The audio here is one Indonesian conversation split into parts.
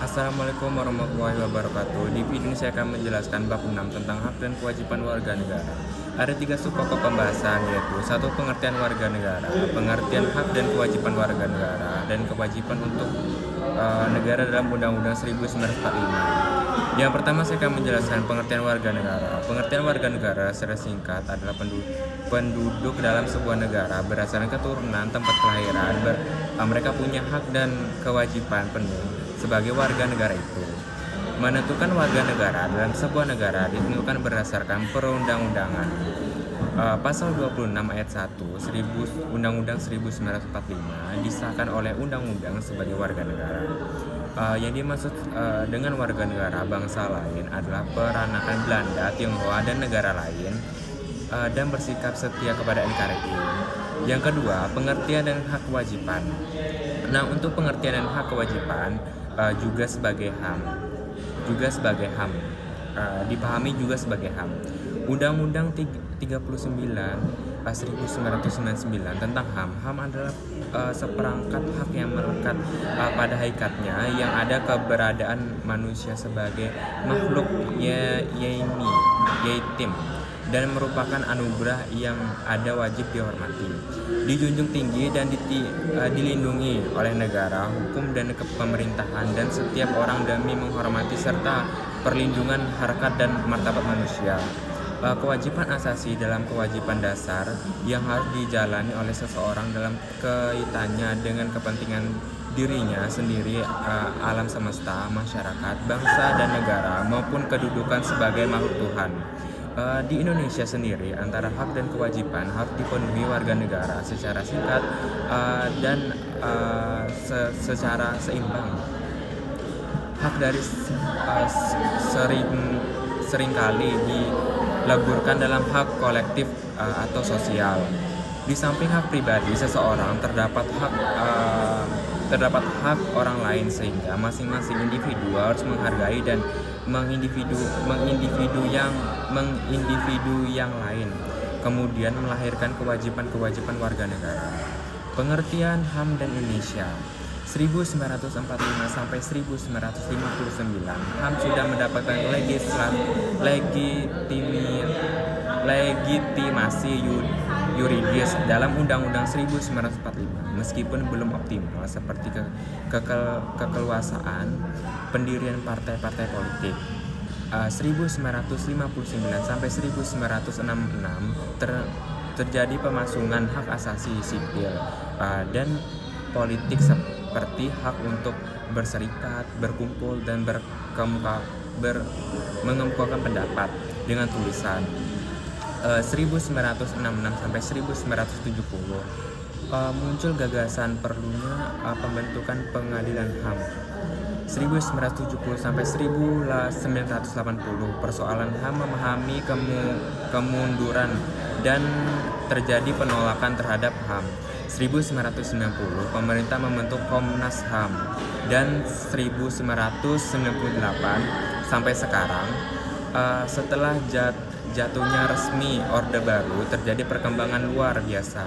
Assalamualaikum warahmatullahi wabarakatuh. Di video ini saya akan menjelaskan bab 6 tentang hak dan kewajiban warga negara. Ada 3 subpokok pembahasan, yaitu 1. Pengertian warga negara, pengertian hak dan kewajiban warga negara, dan kewajiban untuk negara dalam Undang-Undang 1945. Yang pertama saya akan menjelaskan pengertian warga negara. Pengertian warga negara secara singkat adalah penduduk dalam sebuah negara berdasarkan keturunan tempat kelahiran. Mereka punya hak dan kewajiban penuh sebagai warga negara itu. Menentukan warga negara dalam sebuah negara ditentukan berdasarkan perundang-undangan. Pasal 26 ayat 1 Undang-Undang 1945 disahkan oleh undang-undang sebagai warga negara. Yang dimaksud dengan warga negara bangsa lain adalah peranakan Belanda, Tionghoa, dan negara lain dan bersikap setia kepada NKRI. Yang kedua, pengertian dan hak kewajiban. Nah, untuk pengertian dan hak kewajiban juga sebagai HAM, dipahami juga sebagai HAM. Undang-Undang 39 tentang HAM. HAM adalah seperangkat hak yang melekat pada hakikatnya yang ada keberadaan manusia sebagai makhluk yaitim dan merupakan anugerah yang ada wajib dihormati, dijunjung tinggi dan dilindungi oleh negara, hukum dan pemerintahan dan setiap orang demi menghormati serta perlindungan harkat dan martabat manusia. Kewajiban asasi dalam kewajiban dasar yang harus dijalani oleh seseorang dalam kaitannya dengan kepentingan dirinya sendiri, alam semesta, masyarakat, bangsa dan negara maupun kedudukan sebagai makhluk Tuhan. Di Indonesia sendiri antara hak dan kewajiban harus dipenuhi warga negara secara singkat dan secara seimbang. Hak dari seringkali dileburkan dalam hak kolektif atau sosial. Di samping hak pribadi seseorang terdapat hak orang lain, sehingga masing-masing individu harus menghargai dan mengindividu yang lain, kemudian melahirkan kewajiban-kewajiban warga negara. Pengertian HAM dan Indonesia 1945 sampai 1959, HAM sudah mendapatkan legitimasi yuridis dalam Undang-Undang 1945, meskipun belum optimal seperti kekeluasaan pendirian partai-partai politik. 1959 sampai 1966 terjadi pemasungan hak asasi sipil dan politik seperti hak untuk berserikat, berkumpul, dan mengemukakan pendapat dengan tulisan. 1966 sampai 1970 muncul gagasan perlunya pembentukan pengadilan HAM. 1970 sampai 1980 persoalan HAM memahami kemunduran dan terjadi penolakan terhadap HAM. 1990 pemerintah membentuk Komnas HAM dan 1998 sampai sekarang setelah jatuhnya resmi Orde Baru terjadi perkembangan luar biasa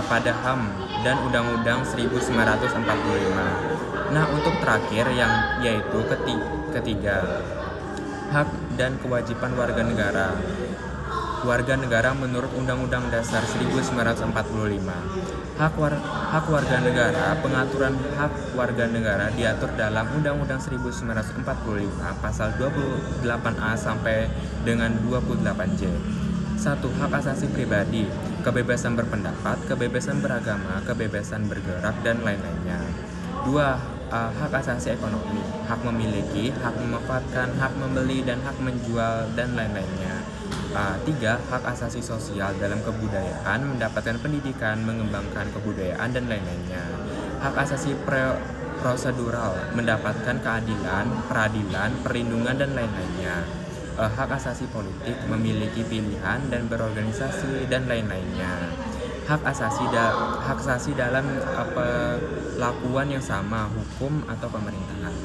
pada HAM dan Undang-Undang 1945. Nah, untuk terakhir yaitu ketiga, hak dan kewajiban warga negara. Warga negara menurut Undang-Undang Dasar 1945. Hak warga negara. Pengaturan hak warga negara diatur dalam Undang-Undang 1945 pasal 28A sampai dengan 28J. 1. Hak asasi pribadi, kebebasan berpendapat, kebebasan beragama, kebebasan bergerak, dan lain-lainnya. 2. Hak asasi ekonomi, hak memiliki, hak memanfaatkan, hak membeli, dan hak menjual, dan lain-lainnya. 3. Hak asasi sosial dalam kebudayaan, mendapatkan pendidikan, mengembangkan kebudayaan, dan lain-lainnya. Hak asasi prosedural, mendapatkan keadilan, peradilan, perlindungan, dan lain-lainnya. Hak asasi politik, memiliki pilihan dan berorganisasi, dan lain-lainnya. Hak asasi dalam perlakuan yang sama, hukum atau pemerintahan.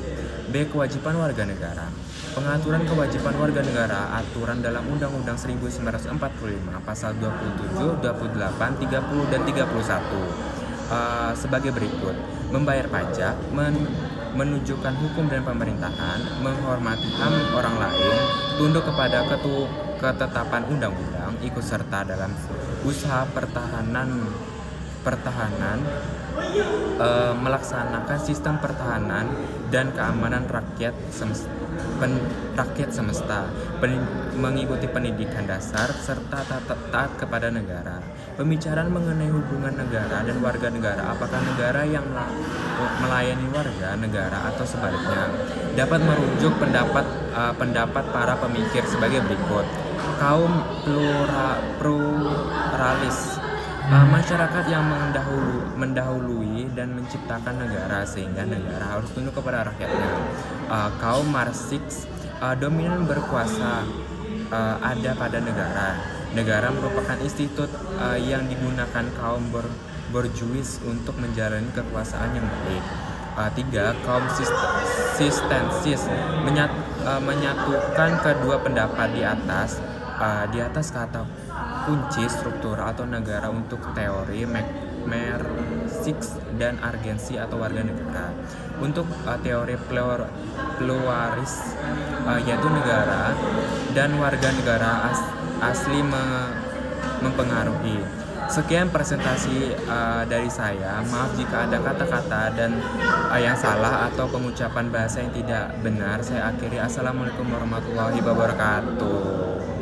B. Kewajiban warga negara. Pengaturan kewajiban warga negara, aturan dalam Undang-Undang 1945 pasal 27, 28, 30, dan 31 sebagai berikut. Membayar pajak, menunjukkan hukum dan pemerintahan, menghormati HAM orang lain, tunduk kepada ketetapan undang-undang, ikut serta dalam usaha pertahanan, melaksanakan sistem pertahanan dan keamanan rakyat semesta, mengikuti pendidikan dasar, serta taat kepada negara. Pembicaraan mengenai hubungan negara dan warga negara, apakah negara yang melayani warga negara atau sebaliknya, dapat merujuk pendapat para pemikir sebagai berikut. Kaum pluralis, masyarakat yang mendahului dan menciptakan negara, sehingga negara harus tunduk kepada rakyatnya. Kaum Marxis, dominan berkuasa ada pada negara. Negara merupakan institut yang digunakan kaum borjuis untuk menjalani kekuasaan yang baik. 3. Kaum sistensis, menyatukan kedua pendapat di atas kata kunci struktur atau negara untuk teori Marxis dan agensi atau warga negara. Untuk teori pluralis, yaitu negara dan warga negara asli mempengaruhi. Sekian presentasi dari saya. Maaf jika ada kata-kata dan yang salah atau pengucapan bahasa yang tidak benar. Saya akhiri. Assalamualaikum warahmatullahi wabarakatuh.